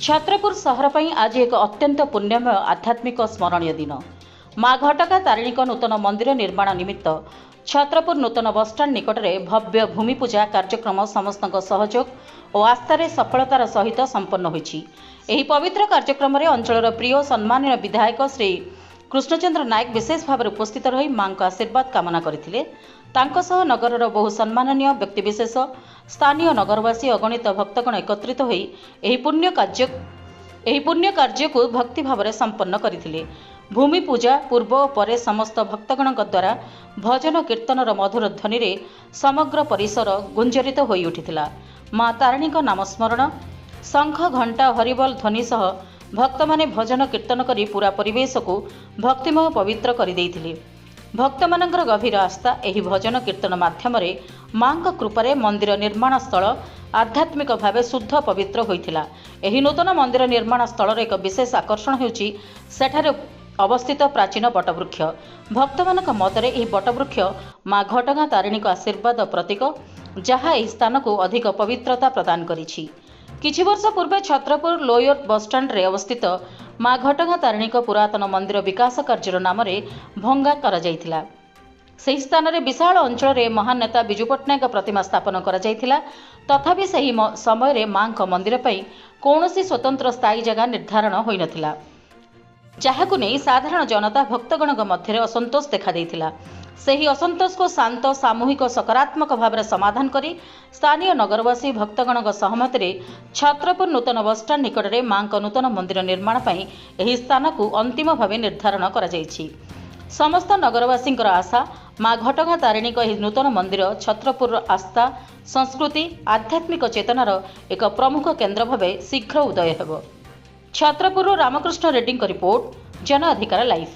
छत्रपुर सहर पर आज एक अत्यंत पुण्यमय आध्यात्मिक स्मरणीय दिन। माँ घटका तारिणी नूतन मंदिर निर्माण निमित्त छत्रपुर नूतन बसस्टाण्ड निकट में भव्य भूमि पूजा कार्यक्रम समस्त सहयोग और आस्थार सफलतार सहित संपन्न होइछि। एही पवित्र कार्यक्रम में अंचल प्रिय सम्मानीय विधायक श्री कृष्णचंद्र नायक विशेष भाव में उपस्थित रही मां का आशीर्वाद कामना करथिले। तांको सह नगरर बहु सम्माननीय व्यक्तिविशेष स्थानीय नगरवासी अगणित भक्तगण एकत्रित होई एही पुण्य कार्य को भक्ति भाव में संपन्न करथिले। भूमि पूजा पूर्व और परे समस्त भक्तगण द्वारा भजन कीर्तनर मधुर ध्वनि रे समग्र परिसर गुंजरित होई उठिथिला। मां तारिणी नामस्मरण शंख घंटा हरिबोल ध्वनि सह भक्त माने भजन कीर्तन करी पूरा परिवेश को भक्तिमय पवित्र कर देइथिले। भक्त मानकर गभीर आस्था एही भजन कीर्तन माध्यम मां कृपारे मंदिर निर्माण स्थल आध्यात्मिक भाव शुद्ध पवित्र होइथिला। एही नूतन मंदिर निर्माण स्थल एक विशेष आकर्षण हेउची सेठारे अवस्थित प्राचीन बटवृक्ष। भक्त मानक मतरे एही बटवृक्ष मां घटगां तारिणी आशीर्वाद प्रतीक, जहाँ एही स्थान को अधिक पवित्रता प्रदान करिछि। किछि वर्ष पूर्वे छत्रपुर लोयर बसस्टाण्ड रे अवस्थित माँ घटगां तारिणी पुरातन मंदिर विकास कार्यर नाम भंगा करा जायथिला। सेही स्थान रे विशाल अंचल रे महान नेता बिजू पट्टनायक प्रतिमा स्थापन करा जायथिला। तथापि सेही समय रे मां मंदिर पई कौनसी स्वतंत्र स्थायी जगह निर्धारण होई नथिला, जहाकु नहीं साधारण जनता भक्तगण मध्य असंतोष देखा देइथिला। सेही असंतोष को शांत सामूहिक सकारात्मक भाव में समाधान करी स्थानीय नगरवासी भक्तगण सहमति रे छत्रपुर नूतन बसस्टाण्ड निकट में मां नूतन मंदिर निर्माण पई एही स्थान को अंतिम भाव निर्धारण करा जायछि। समस्त नगरवासी आशा मां घटगां तारिणी एही नूतन मंदिर छत्रपुर आस्था संस्कृति आध्यात्मिक चेतनार एक प्रमुख केन्द्र भाव शीघ्र उदय हेब। छत्रपुर रामकृष्ण रेड्डी रिपोर्ट, जन अधिकार लाइव।